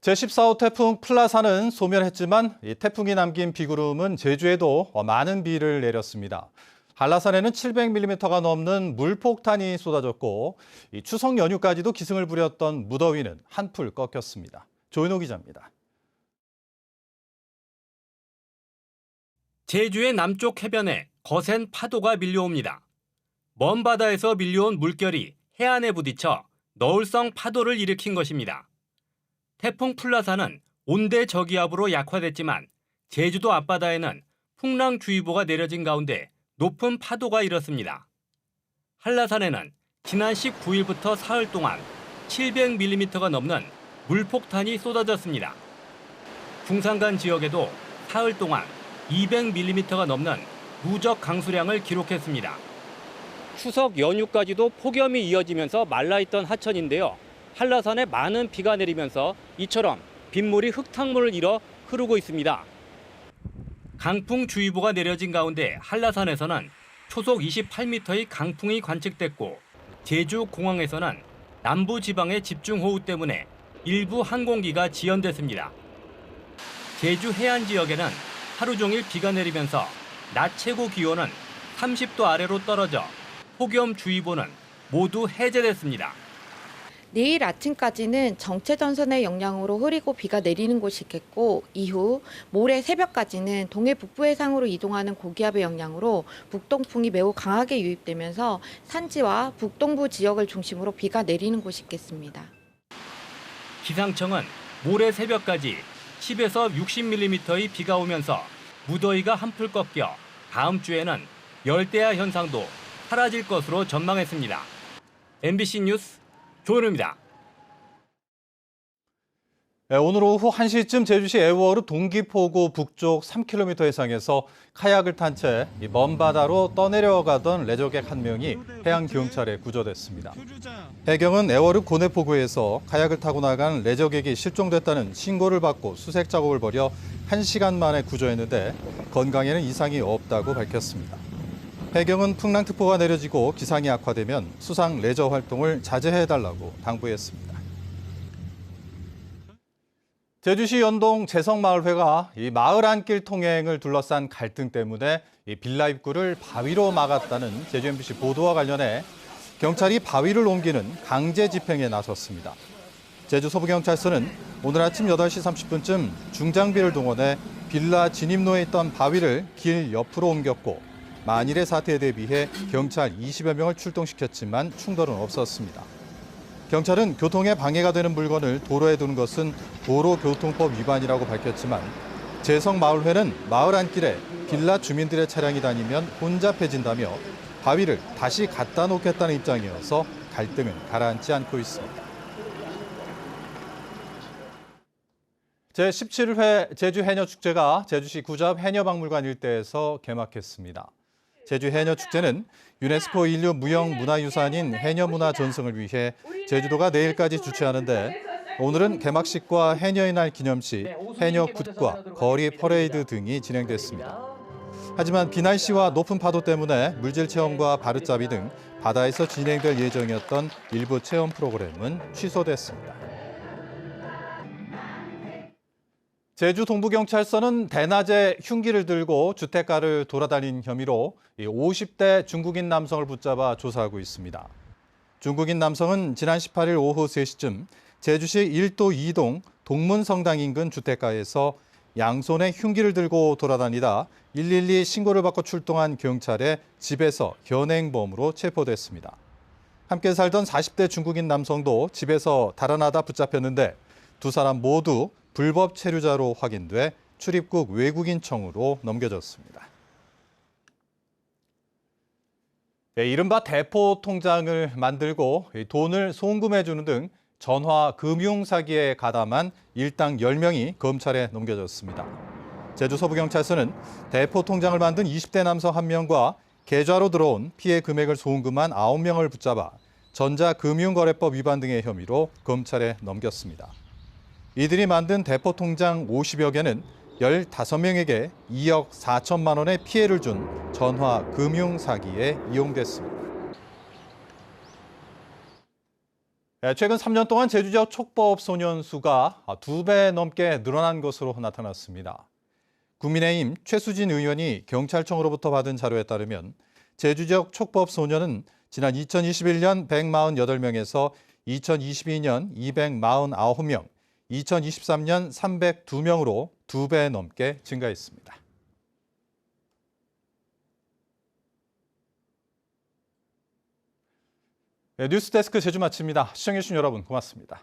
제14호 태풍 플라사는 소멸했지만 이 태풍이 남긴 비구름은 제주에도 많은 비를 내렸습니다. 한라산에는 700mm가 넘는 물폭탄이 쏟아졌고 이 추석 연휴까지도 기승을 부렸던 무더위는 한풀 꺾였습니다. 조인호 기자입니다. 제주의 남쪽 해변에 거센 파도가 밀려옵니다. 먼 바다에서 밀려온 물결이 해안에 부딪혀 너울성 파도를 일으킨 것입니다. 태풍 플라사는 온대 저기압으로 약화됐지만 제주도 앞바다에는 풍랑주의보가 내려진 가운데 높은 파도가 일었습니다. 한라산에는 지난 19일부터 사흘 동안 700mm가 넘는 물폭탄이 쏟아졌습니다. 중산간 지역에도 사흘 동안 200mm가 넘는 누적 강수량을 기록했습니다. 추석 연휴까지도 폭염이 이어지면서 말라있던 하천인데요. 한라산에 많은 비가 내리면서 이처럼 빗물이 흙탕물을 잃어 흐르고 있습니다. 강풍주의보가 내려진 가운데 한라산에서는 초속 28m의 강풍이 관측됐고 제주 공항에서는 남부지방의 집중호우 때문에 일부 항공기가 지연됐습니다. 제주 해안 지역에는 하루 종일 비가 내리면서 낮 최고 기온은 30도 아래로 떨어져 폭염주의보는 모두 해제됐습니다. 내일 아침까지는 정체전선의 영향으로 흐리고 비가 내리는 곳이 있겠고 이후 모레 새벽까지는 동해 북부 해상으로 이동하는 고기압의 영향으로 북동풍이 매우 강하게 유입되면서 산지와 북동부 지역을 중심으로 비가 내리는 곳이 있겠습니다. 기상청은 모레 새벽까지 10에서 60mm의 비가 오면서 무더위가 한풀 꺾여 다음 주에는 열대야 현상도 사라질 것으로 전망했습니다. MBC 뉴스 조은우입니다. 오늘 오후 1시쯤 제주시 애월읍 동기포구 북쪽 3km 해상에서 카약을 탄 채 먼 바다로 떠내려가던 레저객 한 명이 해양경찰에 구조됐습니다. 해경은 애월읍 고내포구에서 카약을 타고 나간 레저객이 실종됐다는 신고를 받고 수색 작업을 벌여 1시간 만에 구조했는데 건강에는 이상이 없다고 밝혔습니다. 해경은 풍랑특보가 내려지고 기상이 악화되면 수상 레저 활동을 자제해달라고 당부했습니다. 제주시 연동 재성마을회가 이 마을 안길 통행을 둘러싼 갈등 때문에 이 빌라 입구를 바위로 막았다는 제주 MBC 보도와 관련해 경찰이 바위를 옮기는 강제 집행에 나섰습니다. 제주 서부경찰서는 오늘 아침 8시 30분쯤 중장비를 동원해 빌라 진입로에 있던 바위를 길 옆으로 옮겼고 만일의 사태에 대비해 경찰 20여 명을 출동시켰지만 충돌은 없었습니다. 경찰은 교통에 방해가 되는 물건을 도로에 두는 것은 도로교통법 위반이라고 밝혔지만 재성마을회는 마을 안길에 빌라 주민들의 차량이 다니면 혼잡해진다며 바위를 다시 갖다 놓겠다는 입장이어서 갈등은 가라앉지 않고 있습니다. 제17회 제주해녀축제가 제주시 구잡 해녀박물관 일대에서 개막했습니다. 제주해녀축제는 유네스코 인류 무형문화유산인 해녀문화 전승을 위해 제주도가 내일까지 주최하는데 오늘은 개막식과 해녀의 날 기념식, 해녀굿과 거리 퍼레이드 등이 진행됐습니다. 하지만 비 날씨와 높은 파도 때문에 물질 체험과 바르잡이 등 바다에서 진행될 예정이었던 일부 체험 프로그램은 취소됐습니다. 제주 동부경찰서는 대낮에 흉기를 들고 주택가를 돌아다닌 혐의로 50대 중국인 남성을 붙잡아 조사하고 있습니다. 중국인 남성은 지난 18일 오후 3시쯤 제주시 1도 2동 동문성당 인근 주택가에서 양손에 흉기를 들고 돌아다니다 112 신고를 받고 출동한 경찰의 집에서 현행범으로 체포됐습니다. 함께 살던 40대 중국인 남성도 집에서 달아나다 붙잡혔는데 두 사람 모두 불법 체류자로 확인돼 출입국 외국인청으로 넘겨졌습니다. 이른바 대포 통장을 만들고 돈을 송금해주는 등 전화 금융 사기에 가담한 일당 10명이 검찰에 넘겨졌습니다. 제주 서부경찰서는 대포 통장을 만든 20대 남성 1명과 계좌로 들어온 피해 금액을 송금한 9명을 붙잡아 전자금융거래법 위반 등의 혐의로 검찰에 넘겼습니다. 이들이 만든 대포 통장 50여 개는 15명에게 2억 4천만 원의 피해를 준 전화 금융 사기에 이용됐습니다. 최근 3년 동안 제주 지역 촉법 소년 수가 2배 넘게 늘어난 것으로 나타났습니다. 국민의힘 최수진 의원이 경찰청으로부터 받은 자료에 따르면 제주 지역 촉법 소년은 지난 2021년 148명에서 2022년 249명, 2023년 302명으로 2배 넘게 증가했습니다. 뉴스데스크 제주 마칩니다. 시청해주신 여러분 고맙습니다.